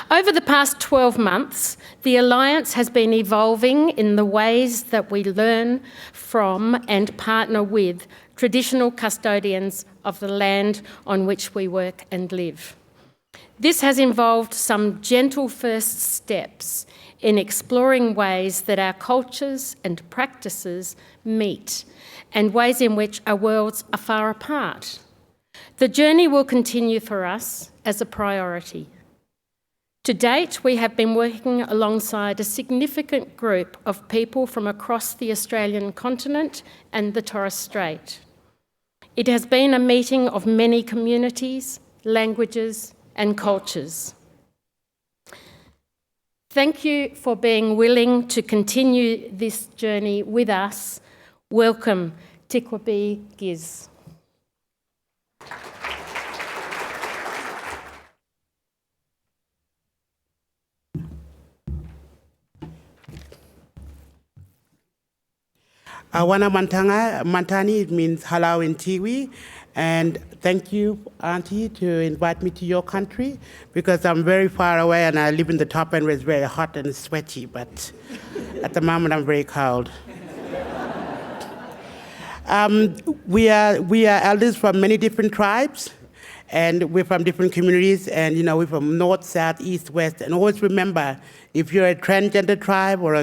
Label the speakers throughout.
Speaker 1: Over the past 12 months, the Alliance has been evolving in the ways that we learn from and partner with traditional custodians of the land on which we work and live. This has involved some gentle first steps in exploring ways that our cultures and practices meet and ways in which our worlds are far apart. The journey will continue for us as a priority. To date, we have been working alongside a significant group of people from across the Australian continent and the Torres Strait. It has been a meeting of many communities, languages, and cultures. Thank you for being willing to continue this journey with us. Welcome, Tekwabi Giz.
Speaker 2: Awana Mantani, it means hello in Tiwi. And thank you, Auntie, to invite me to your country, because I'm very far away and I live in the top end where it's very hot and sweaty, but at the moment I'm very cold. We are elders from many different tribes, and we're from different communities, and we're from north, south, east, west. And always remember, if you're a transgender tribe or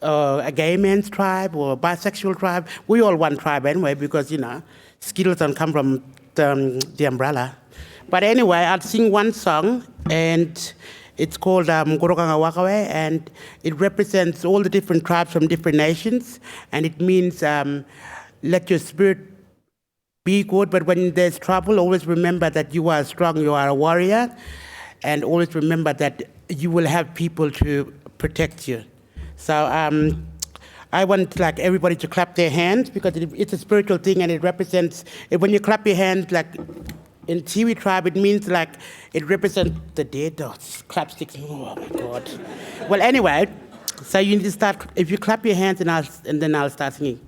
Speaker 2: a gay man's tribe or a bisexual tribe, we're all one tribe anyway, because skills don't come from the umbrella. But anyway, I'll sing one song, and it's called QUAKAWOOT, and it represents all the different tribes from different nations, and it means let your spirit be good, but when there's trouble, always remember that you are strong, you are a warrior, and always remember that you will have people to protect you. So I want everybody to clap their hands, because it's a spiritual thing, and it represents, when you clap your hands, like in Tiwi tribe, it means it represents the dead. Oh, clap sticks, oh my God. Well, anyway, so you need to start, if you clap your hands, and then I'll start singing.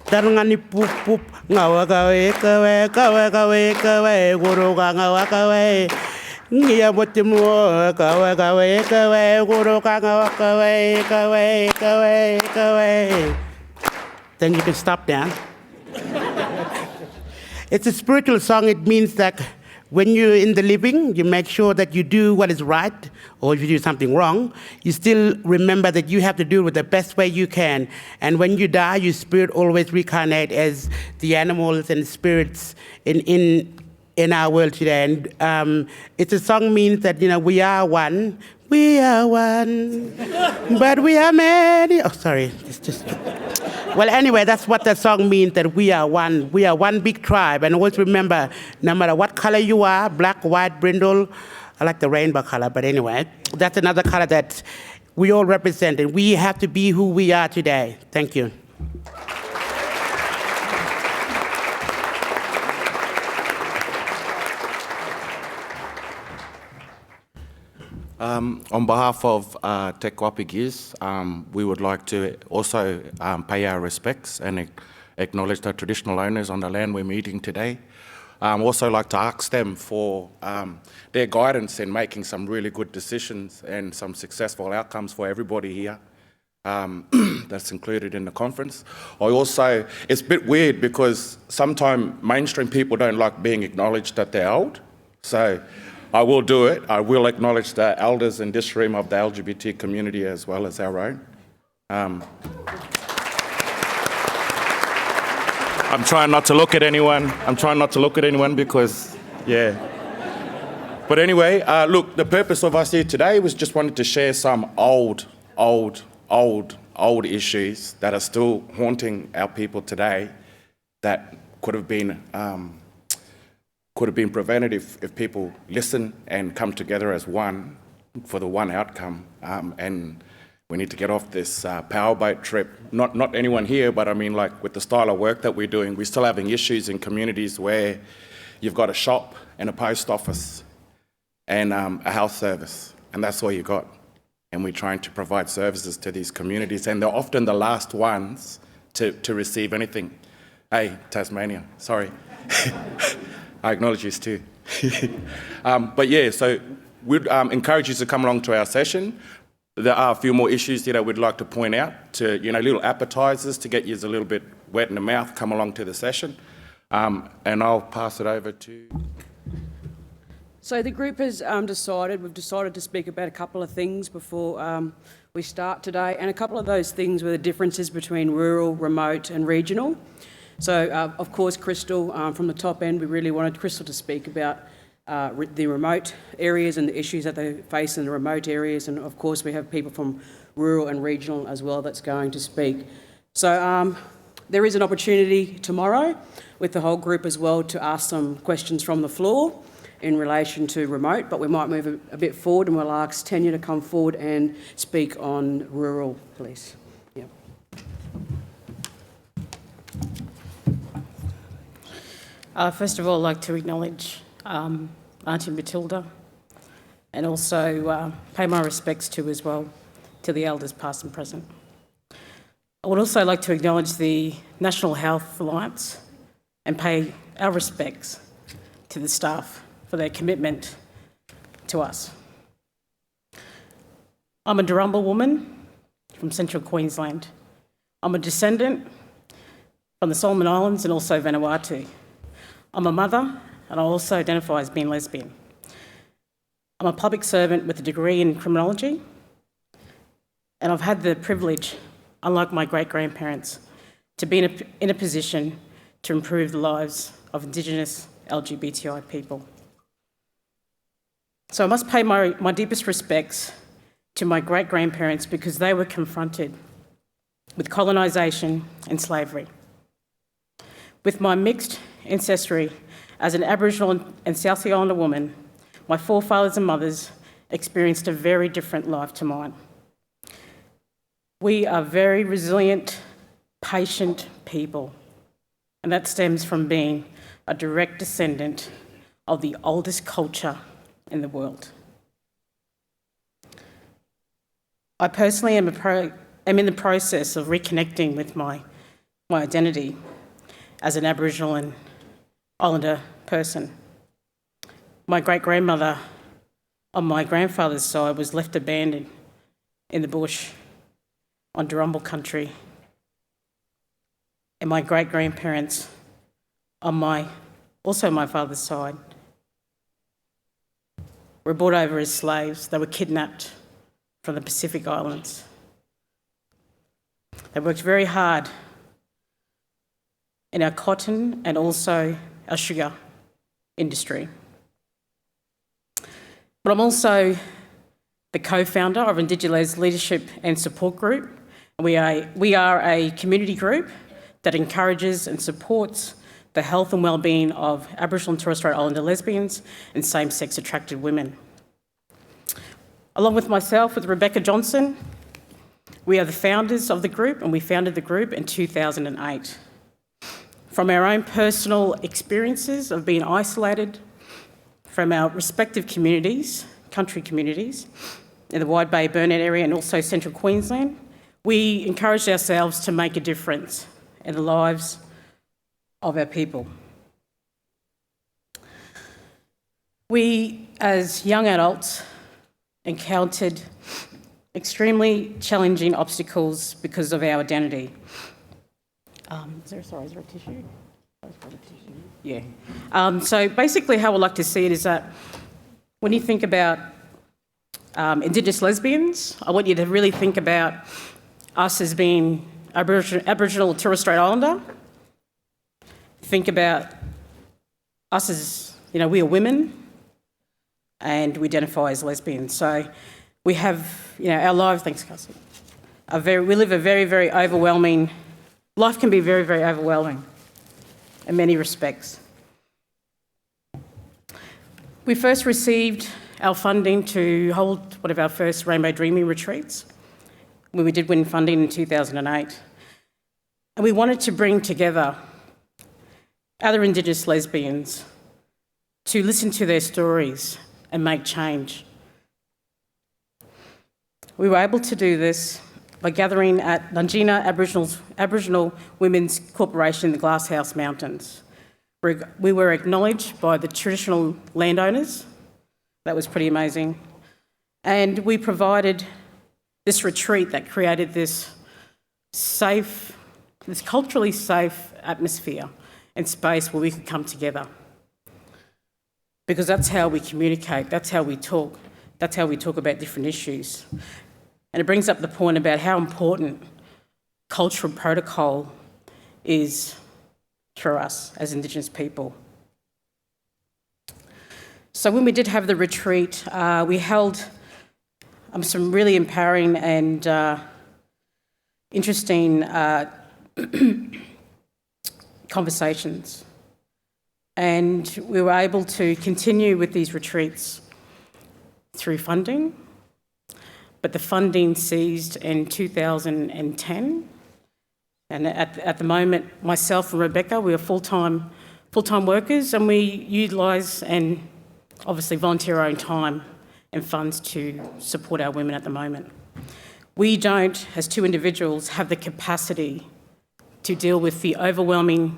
Speaker 2: Tarangani poop poop, ngawakawe kawe kawe kawe kawe guruga ngawakawe. Ngia botimu kawe kawe kawe guruga ngawakawe kawe kawe kawe. Then you can stop now. It's a spiritual song. It means that when you're in the living, you make sure that you do what is right, or if you do something wrong, you still remember that you have to do it the best way you can. And when you die, your spirit always reincarnate as the animals and spirits in our world today. And it's a song means that we are one, but we are many. Oh, sorry, it's just. Well, anyway, that's what that song means, that we are one. We are one big tribe. And always remember, no matter what color you are, black, white, brindle, I like the rainbow color, but anyway, that's another color that we all represent, and we have to be who we are today. Thank you.
Speaker 3: On behalf of Tekwabi Giz, we would like to also pay our respects and acknowledge the traditional owners on the land we're meeting today. Also like to ask them for their guidance in making some really good decisions and some successful outcomes for everybody here. That's included in the conference. It's a bit weird because sometimes mainstream people don't like being acknowledged that they're old. So I will do it. I will acknowledge the elders in this room of the LGBT community as well as our own. I'm trying not to look at anyone. Because, yeah. But anyway, look, the purpose of us here today was just wanted to share some old issues that are still haunting our people today that could have been prevented if people listen and come together as one for the one outcome. And we need to get off this powerboat trip. Not anyone here, but I mean, with the style of work that we're doing, we're still having issues in communities where you've got a shop and a post office and a health service, and that's all you got. And we're trying to provide services to these communities, and they're often the last ones to receive anything. Hey, Tasmania, sorry. I acknowledge this too. But yeah, so we'd encourage you to come along to our session. There are a few more issues that we'd like to point out to, little appetizers to get you a little bit wet in the mouth, come along to the session. And I'll pass it over to...
Speaker 4: So the group has we've decided to speak about a couple of things before we start today, and a couple of those things were the differences between rural, remote and regional. So of course, Crystal, from the top end, we really wanted Crystal to speak about the remote areas and the issues that they face in the remote areas, and of course we have people from rural and regional as well that's going to speak. So there is an opportunity tomorrow with the whole group as well to ask some questions from the floor in relation to remote, but we might move a bit forward and we'll ask Tanya to come forward and speak on rural, please. Yeah.
Speaker 5: First of all, I'd like to acknowledge Auntie Matilda and also pay my respects to as well to the elders past and present. I would also like to acknowledge the National Health Alliance and pay our respects to the staff for their commitment to us. I'm a Darumbal woman from Central Queensland. I'm a descendant from the Solomon Islands and also Vanuatu. I'm a mother and I also identify as being lesbian. I'm a public servant with a degree in criminology, and I've had the privilege, unlike my great-grandparents, to be in a position to improve the lives of Indigenous LGBTI people. So I must pay my deepest respects to my great-grandparents because they were confronted with colonisation and slavery. With my mixed ancestry as an Aboriginal and South Sea Islander woman, my forefathers and mothers experienced a very different life to mine. We are very resilient, patient people, and that stems from being a direct descendant of the oldest culture in the world. I personally am in the process of reconnecting with my identity as an Aboriginal and Islander person. My great-grandmother on my grandfather's side was left abandoned in the bush on Darumbal country, and my great-grandparents on my father's side were brought over as slaves. They were kidnapped from the Pacific Islands. They worked very hard in our cotton and also our sugar industry. But I'm also the co-founder of Indigenous Leadership and Support Group. We are a community group that encourages and supports the health and well-being of Aboriginal and Torres Strait Islander lesbians and same-sex attracted women. Along with myself, with Rebecca Johnson, we are the founders of the group, and we founded the group in 2008. From our own personal experiences of being isolated from our respective communities, country communities, in the Wide Bay Burnett area and also Central Queensland, we encouraged ourselves to make a difference in the lives of our people. We, as young adults, encountered extremely challenging obstacles because of our identity. Is there a tissue? Yeah. So basically how I like to see it is that when you think about Indigenous lesbians, I want you to really think about us as being Aboriginal or Torres Strait Islander. Think about us as, we are women and we identify as lesbians. So we have, our lives, thanks Kelsey, we live a very, very overwhelming, life can be very, very overwhelming in many respects. We first received our funding to hold one of our first Rainbow Dreaming retreats when we did win funding in 2008. And we wanted to bring together other Indigenous lesbians to listen to their stories and make change. We were able to do this by gathering at Nungina Aboriginal Women's Corporation in the Glasshouse Mountains, We were acknowledged by the traditional landowners. That was pretty amazing. And we provided this retreat that created this culturally safe atmosphere and space where we could come together. Because that's how we communicate, that's how we talk about different issues. And it brings up the point about how important cultural protocol is for us as Indigenous people. So when we did have the retreat, we held some really empowering and interesting conversations. And we were able to continue with these retreats through funding, but the funding ceased in 2010. And at the moment, myself and Rebecca, we are full-time workers, and we utilise and obviously volunteer our own time and funds to support our women at the moment. We don't, as two individuals, have the capacity to deal with the overwhelming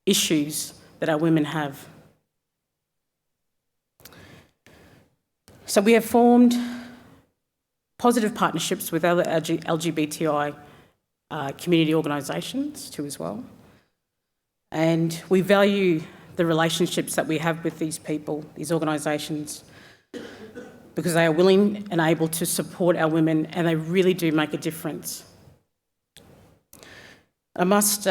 Speaker 5: issues that our women have. So we have formed positive partnerships with other LGBTI community organisations too as well. And we value the relationships that we have with these people, these organisations, because they are willing and able to support our women, and they really do make a difference. I must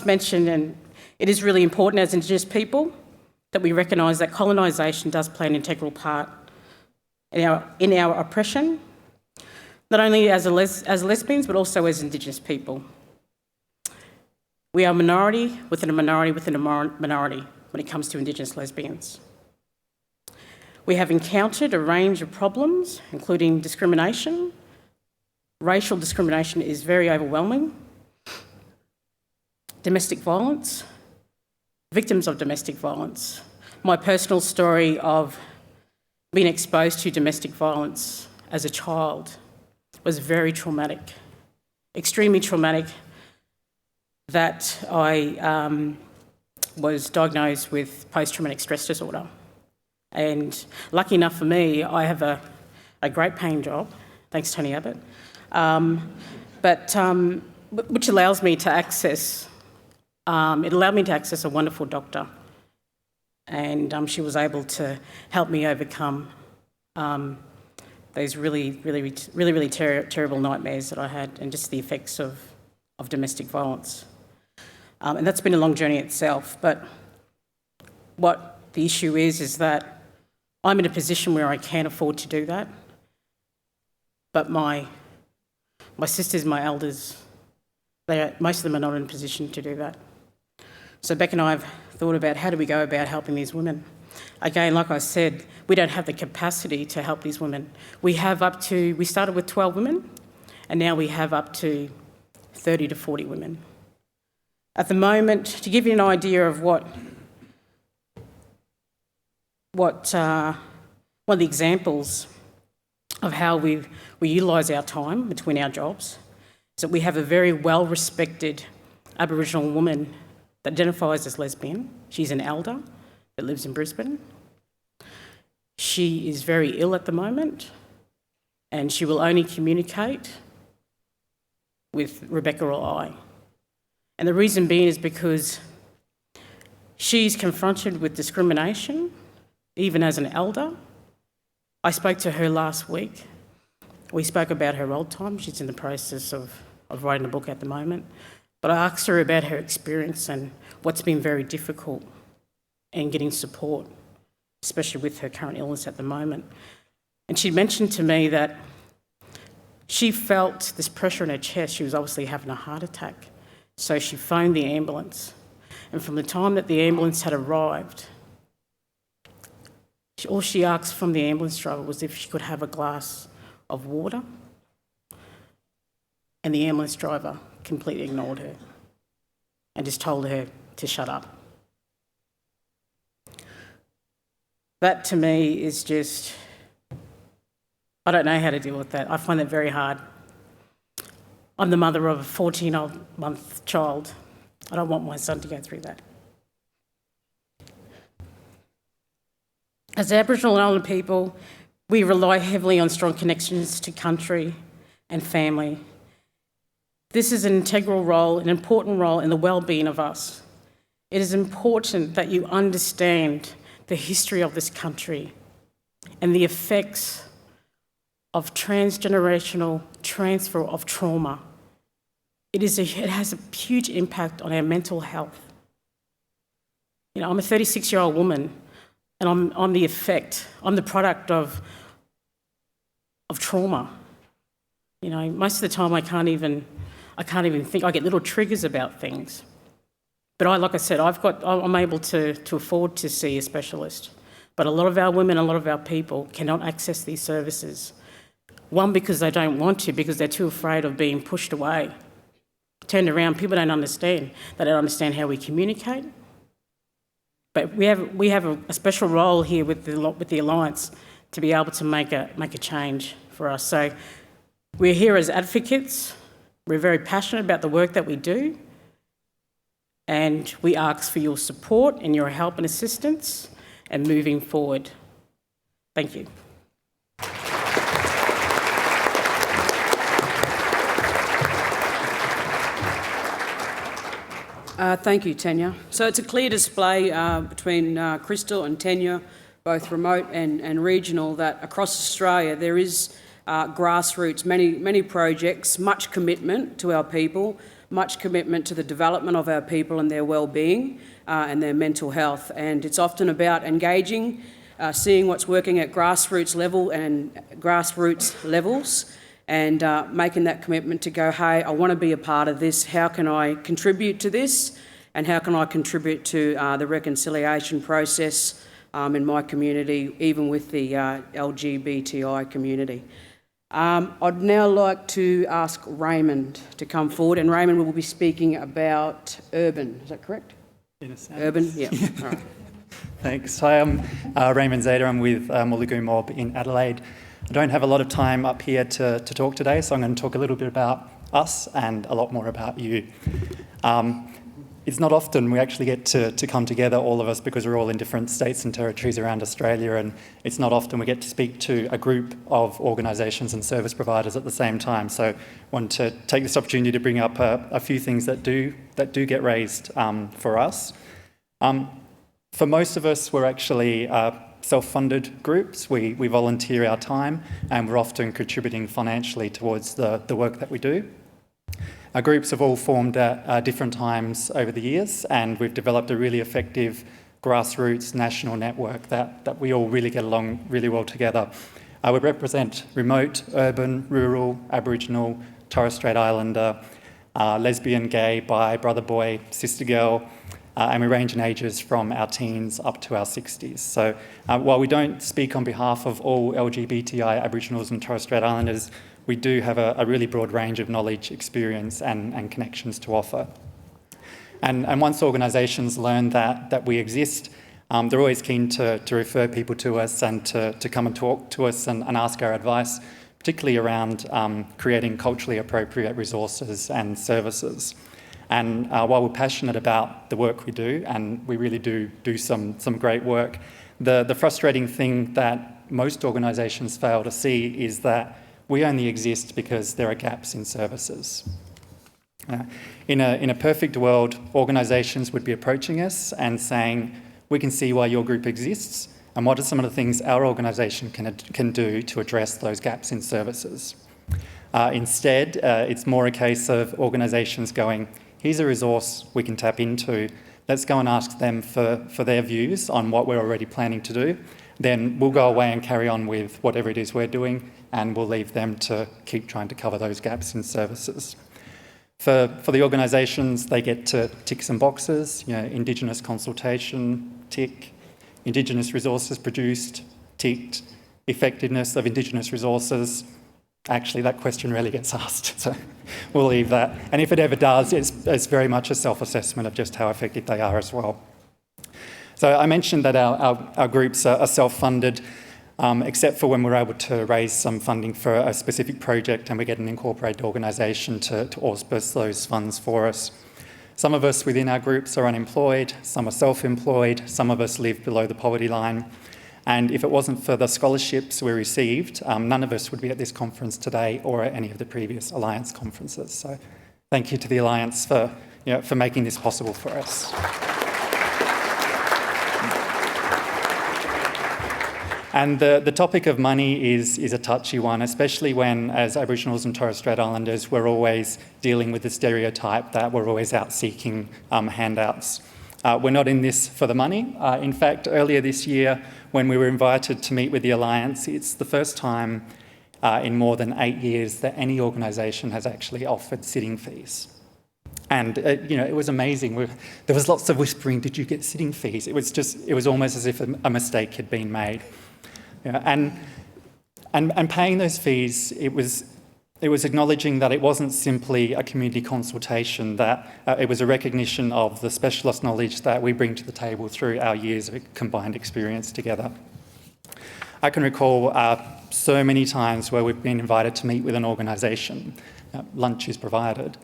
Speaker 5: mention, and it is really important as Indigenous people that we recognise that colonisation does play an integral part in our oppression, not only as lesbians but also as Indigenous people. We are a minority within a minority within a minority when it comes to Indigenous lesbians. We have encountered a range of problems, including discrimination. Racial discrimination is very overwhelming. Domestic violence, victims of domestic violence. My personal story of being exposed to domestic violence as a child was very traumatic, extremely traumatic, that I was diagnosed with post-traumatic stress disorder. And lucky enough for me, I have a great paying job, thanks to TANYA, which allows me to access, it allowed me to access a wonderful doctor. And she was able to help me overcome those really terrible nightmares that I had, and just the effects of domestic violence. And that's been a long journey itself. But what the issue is that I'm in a position where I can afford to do that. But my sisters, my elders, most of them are not in a position to do that. So Beck and I have thought about how do we go about helping these women. Again, like I said, we don't have the capacity to help these women. We started with 12 women, and now we have up to 30 to 40 women. At the moment, to give you an idea of what one of the examples of how we utilise our time between our jobs is that we have a very well-respected Aboriginal woman that identifies as lesbian. She's an elder that lives in Brisbane. She is very ill at the moment, and she will only communicate with Rebecca or I. And the reason being is because she's confronted with discrimination, even as an elder. I spoke to her last week. We spoke about her old time. She's in the process of writing a book at the moment. But I asked her about her experience and what's been very difficult in getting support, especially with her current illness at the moment. And she mentioned to me that she felt this pressure in her chest. She was obviously having a heart attack. So she phoned the ambulance. And from the time that the ambulance had arrived, all she asked from the ambulance driver was if she could have a glass of water. And the ambulance driver completely ignored her and just told her to shut up. That to me is just, I don't know how to deal with that. I find that very hard. I'm the mother of a 14-month child. I don't want my son to go through that. As Aboriginal and Islander people, we rely heavily on strong connections to country and family. This is an integral role, an important role in the well-being of us. It is important that you understand the history of this country and the effects of transgenerational transfer of trauma. It has a huge impact on our mental health. You know, I'm a 36-year-old woman, and I'm the product of trauma. You know, most of the time I can't even think. I get little triggers about things. But like I said, I'm able to afford to see a specialist. But a lot of our women, a lot of our people cannot access these services. One, because they don't want to, because they're too afraid of being pushed away. Turned around, people don't understand. They don't understand how we communicate. But we have a special role here with the Alliance to be able to make a change for us. So we're here as advocates. We're very passionate about the work that we do. And we ask for your support and your help and assistance and moving forward. Thank you.
Speaker 4: Thank you, Tanya. So it's a clear display between Crystal and Tanya, both remote and regional, that across Australia there is grassroots, many projects, much commitment to our people, much commitment to the development of our people and their well-being and their mental health. And it's often about engaging, seeing what's working at grassroots level and grassroots levels, and making that commitment to go, hey, I want to be a part of this. How can I contribute to this? And how can I contribute to the reconciliation process in my community, even with the LGBTI community? I'd now like to ask Raymond to come forward, and Raymond will be speaking about urban. Is that correct?
Speaker 6: In a sense.
Speaker 4: Urban, yeah. All right.
Speaker 6: Thanks. Hi, I'm Raymond ZADA. I'm with Moolagoo Mob in Adelaide. I don't have a lot of time up here to talk today, so I'm going to talk a little bit about us and a lot more about you. It's not often we actually get to come together, all of us, because we're all in different states and territories around Australia, and it's not often we get to speak to a group of organisations and service providers at the same time. So I want to take this opportunity to bring up a few things that do get raised for us. For most of us, we're actually self-funded groups. We volunteer our time, and we're often contributing financially towards the work that we do. Our groups have all formed at different times over the years, and we've developed a really effective grassroots national network that we all really get along really well together. We represent remote, urban, rural, Aboriginal, Torres Strait Islander, lesbian, gay, bi, brother, boy, sister, girl, and we range in ages from our teens up to our 60s. So while we don't speak on behalf of all LGBTI Aboriginals and Torres Strait Islanders, we do have a really broad range of knowledge, experience and connections to offer. And once organisations learn that we exist, they're always keen to refer people to us and to come and talk to us and ask our advice, particularly around creating culturally appropriate resources and services. And while we're passionate about the work we do, and we really do some great work, the frustrating thing that most organisations fail to see is that we only exist because there are gaps in services. In a perfect world, organisations would be approaching us and saying, we can see why your group exists, and what are some of the things our organisation can do to address those gaps in services. Instead, it's more a case of organisations going, here's a resource we can tap into, let's go and ask them for their views on what we're already planning to do. Then we'll go away and carry on with whatever it is we're doing, and we'll leave them to keep trying to cover those gaps in services. For the organisations, they get to tick some boxes, Indigenous consultation, tick, Indigenous resources produced, ticked, effectiveness of Indigenous resources. Actually, that question rarely gets asked, so we'll leave that. And if it ever does, it's very much a self-assessment of just how effective they are as well. So I mentioned that our groups are self-funded, except for when we're able to raise some funding for a specific project and we get an incorporated organisation to auspice those funds for us. Some of us within our groups are unemployed, some are self-employed, some of us live below the poverty line. And if it wasn't for the scholarships we received, none of us would be at this conference today or at any of the previous Alliance conferences. So thank you to the Alliance for making this possible for us. And the topic of money is a touchy one, especially when, as Aboriginals and Torres Strait Islanders, we're always dealing with the stereotype that we're always out seeking handouts. We're not in this for the money. In fact, earlier this year, when we were invited to meet with the Alliance, it's the first time in more than 8 years that any organisation has actually offered sitting fees. And, it was amazing. There was lots of whispering, did you get sitting fees? It was almost as if a mistake had been made. And paying those fees, it was acknowledging that it wasn't simply a community consultation, that it was a recognition of the specialist knowledge that we bring to the table through our years of combined experience together. I can recall so many times where we've been invited to meet with an organisation. Lunch is provided.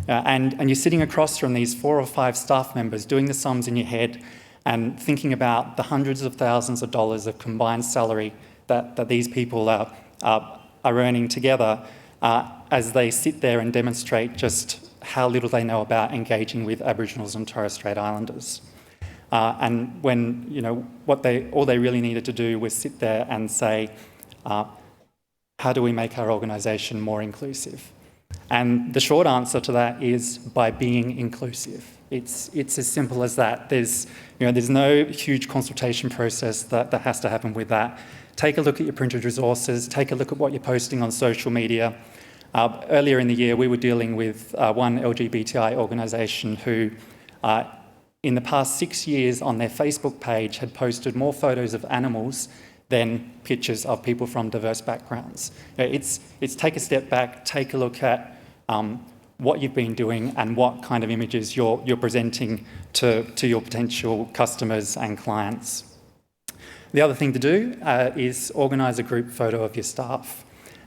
Speaker 6: And you're sitting across from these 4 or 5 staff members doing the sums in your head and thinking about the hundreds of thousands of dollars of combined salary that these people are earning together as they sit there and demonstrate just how little they know about engaging with Aboriginals and Torres Strait Islanders. And when, all they really needed to do was sit there and say, how do we make our organisation more inclusive? And the short answer to that is by being inclusive. It's as simple as that. There's no huge consultation process that has to happen with that. Take a look at your printed resources, take a look at what you're posting on social media. Earlier in the year, we were dealing with one LGBTI organisation who, in the past 6 years on their Facebook page, had posted more photos of animals than pictures of people from diverse backgrounds. It's take a step back, take a look at what you've been doing and what kind of images you're presenting to your potential customers and clients. The other thing to do is organise a group photo of your staff.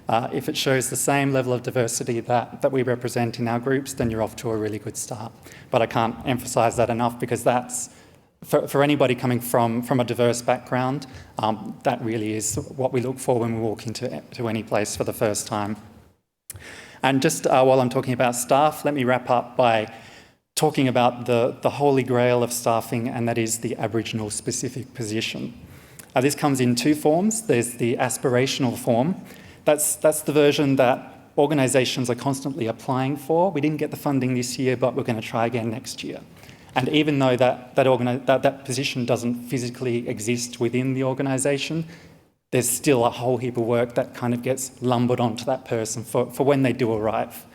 Speaker 6: If it shows the same level of diversity that we represent in our groups, then you're off to a really good start. But I can't emphasise that enough, because that's, for anybody coming from a diverse background, that really is what we look for when we walk into any place for the first time. And just while I'm talking about staff, let me wrap up by talking about the holy grail of staffing, and that is the Aboriginal specific position. This comes in 2 forms. There's the aspirational form. That's the version that organisations are constantly applying for. We didn't get the funding this year, but we're going to try again next year. And even though that position doesn't physically exist within the organisation, there's still a whole heap of work that kind of gets lumbered onto that person for when they do arrive.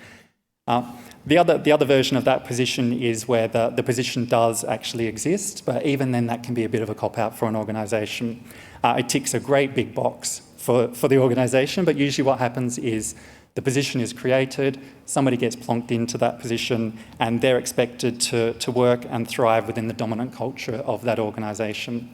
Speaker 6: The other version of that position is where the position does actually exist, but even then that can be a bit of a cop-out for an organisation. It ticks a great big box for the organisation, but usually what happens is the position is created, somebody gets plonked into that position, and they're expected to work and thrive within the dominant culture of that organisation.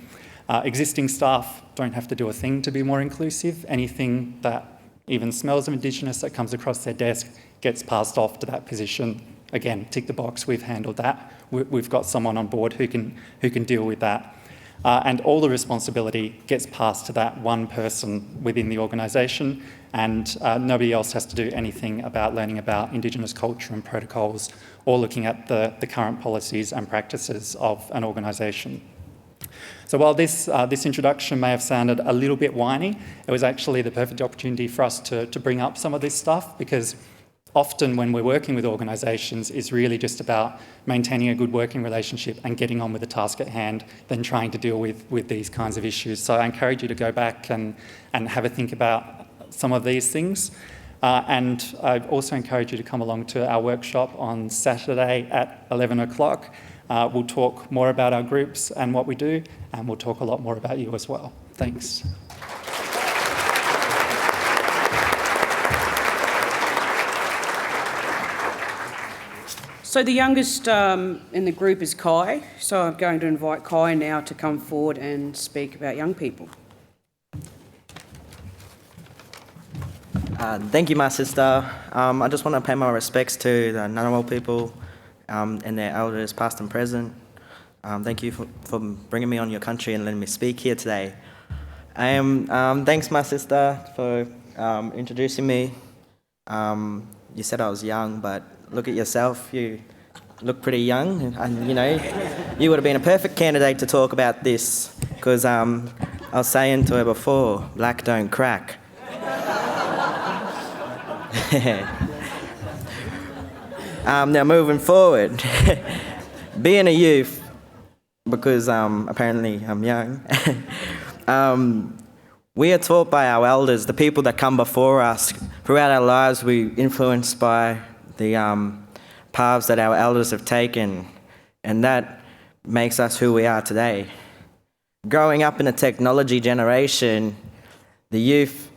Speaker 6: Existing staff don't have to do a thing to be more inclusive. Anything that even smells of Indigenous that comes across their desk gets passed off to that position. Again, tick the box, we've handled that. We've got someone on board who can deal with that. And all the responsibility gets passed to that one person within the organisation, and nobody else has to do anything about learning about Indigenous culture and protocols or looking at the current policies and practices of an organisation. So while this introduction may have sounded a little bit whiny, it was actually the perfect opportunity for us to bring up some of this stuff, because often when we're working with organisations, it's really just about maintaining a good working relationship and getting on with the task at hand than trying to deal with these kinds of issues. So I encourage you to go back and have a think about some of these things. And I also encourage you to come along to our workshop on Saturday at 11 o'clock. We'll talk more about our groups and what we do, and we'll talk a lot more about you as well. Thanks.
Speaker 4: So the youngest in the group is Kai, so I'm going to invite Kai now to come forward and speak about young people.
Speaker 7: Thank you, my sister. I just want to pay my respects to the Ngunnawal people and their elders, past and present. Thank you for bringing me on your country and letting me speak here today. Thanks, my sister, for introducing me. You said I was young, but look at yourself. You look pretty young, and you know, you would have been a perfect candidate to talk about this, because I was saying to her before, black don't crack. Now moving forward, being a youth, because apparently I'm young, we are taught by our elders, the people that come before us. Throughout our lives, we're influenced by the paths that our elders have taken, and that makes us who we are today. Growing up in a technology generation, the youth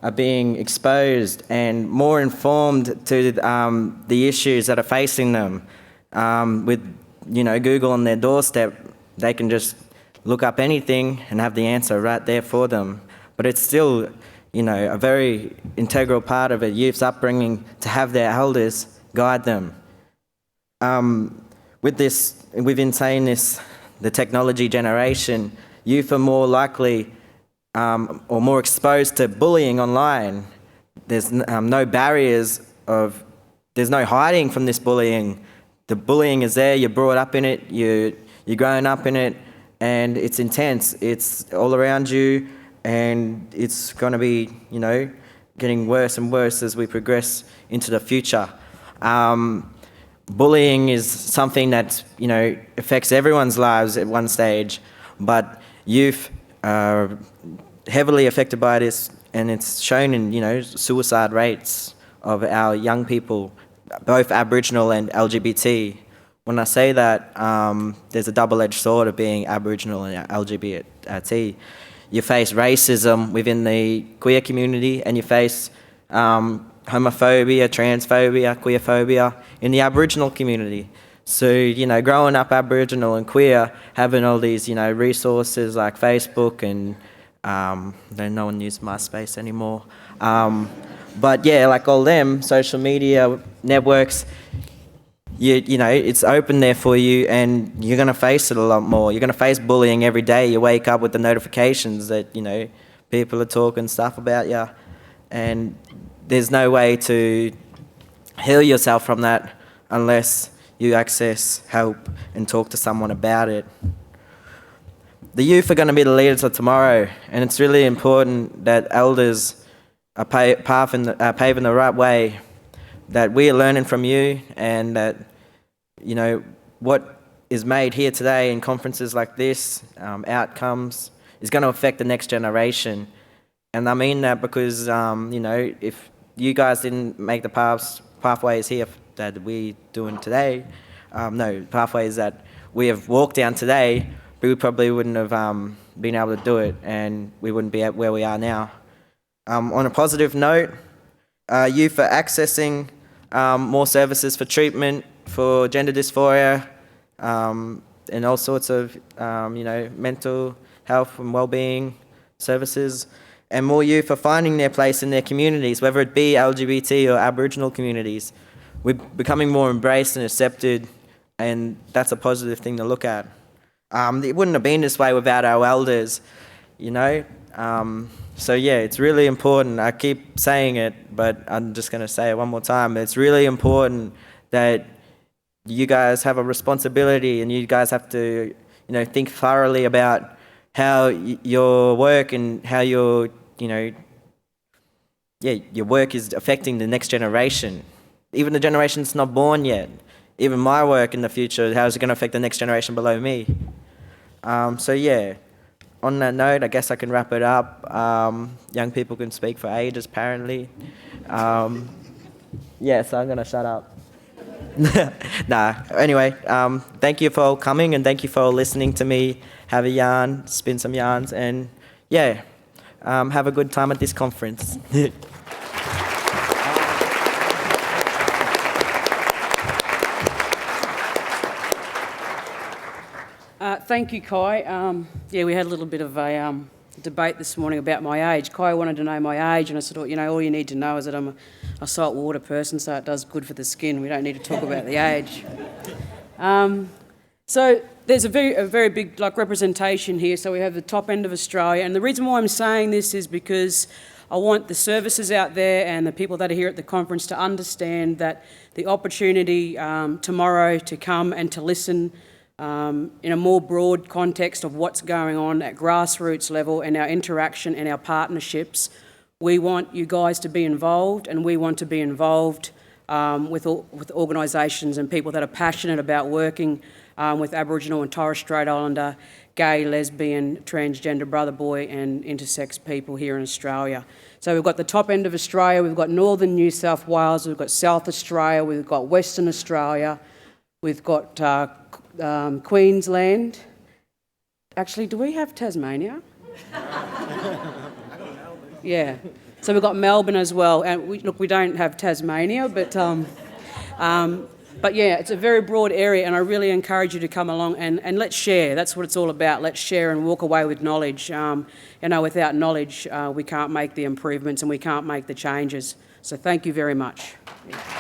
Speaker 7: are being exposed and more informed to the issues that are facing them. With Google on their doorstep, they can just look up anything and have the answer right there for them. But it's still, a very integral part of a youth's upbringing to have their elders guide them. We've been saying this, the technology generation, youth are more likely or more exposed to bullying online. There's no barriers there's no hiding from this bullying. The bullying is there, you're brought up in it, you're growing up in it, and it's intense. It's all around you, and it's going to be, getting worse and worse as we progress into the future. Bullying is something that, affects everyone's lives at one stage, but youth are heavily affected by this, and it's shown in, suicide rates of our young people, both Aboriginal and LGBT. When I say that, there's a double-edged sword of being Aboriginal and LGBT. You face racism within the queer community, and you face homophobia, transphobia, queerphobia in the Aboriginal community. So, growing up Aboriginal and queer, having all these, resources like Facebook and no one uses MySpace anymore. But yeah, like all them social media networks, it's open there for you, and you're going to face it a lot more. You're going to face bullying every day. You wake up with the notifications that, people are talking stuff about you, and there's no way to heal yourself from that unless you access help and talk to someone about it. The youth are going to be the leaders of tomorrow, and it's really important that elders are paving the right way, that we are learning from you, and that, what is made here today in conferences like this, outcomes, is going to affect the next generation. And I mean that because, if you guys didn't make the pathways here that we're doing today, pathways that we have walked down today, we probably wouldn't have been able to do it, and we wouldn't be at where we are now. On a positive note, youth are accessing more services for treatment for gender dysphoria and all sorts of mental health and well-being services, and more youth are finding their place in their communities, whether it be LGBT or Aboriginal communities. We're becoming more embraced and accepted, and that's a positive thing to look at. It wouldn't have been this way without our elders, So yeah, it's really important. I keep saying it, but I'm just going to say it one more time. It's really important that you guys have a responsibility, and you guys have to, think thoroughly about how your work and how your work is affecting the next generation. Even the generation that's not born yet. Even my work in the future, how is it going to affect the next generation below me? So yeah. On that note, I guess I can wrap it up. Young people can speak for ages, apparently. So I'm going to shut up. Anyway, thank you for all coming, and thank you for all listening to me have a yarn, spin some yarns, and have a good time at this conference.
Speaker 4: Thank you, Kai. We had a little bit of a debate this morning about my age. Kai wanted to know my age, and I said, all you need to know is that I'm a saltwater person, so it does good for the skin. We don't need to talk about the age. So there's a very big representation here. So we have the top end of Australia, and the reason why I'm saying this is because I want the services out there and the people that are here at the conference to understand that the opportunity tomorrow to come and to listen in a more broad context of what's going on at grassroots level and our interaction and our partnerships. We want you guys to be involved, and we want to be involved with organisations and people that are passionate about working with Aboriginal and Torres Strait Islander, gay, lesbian, transgender, brother, boy and intersex people here in Australia. So we've got the top end of Australia, we've got northern New South Wales, we've got South Australia, we've got Western Australia, we've got Queensland. Actually, do we have Tasmania? Yeah. So we've got Melbourne as well. And we don't have Tasmania, but yeah, it's a very broad area, and I really encourage you to come along and let's share. That's what it's all about. Let's share and walk away with knowledge. Without knowledge, we can't make the improvements and we can't make the changes. So thank you very much. Yeah.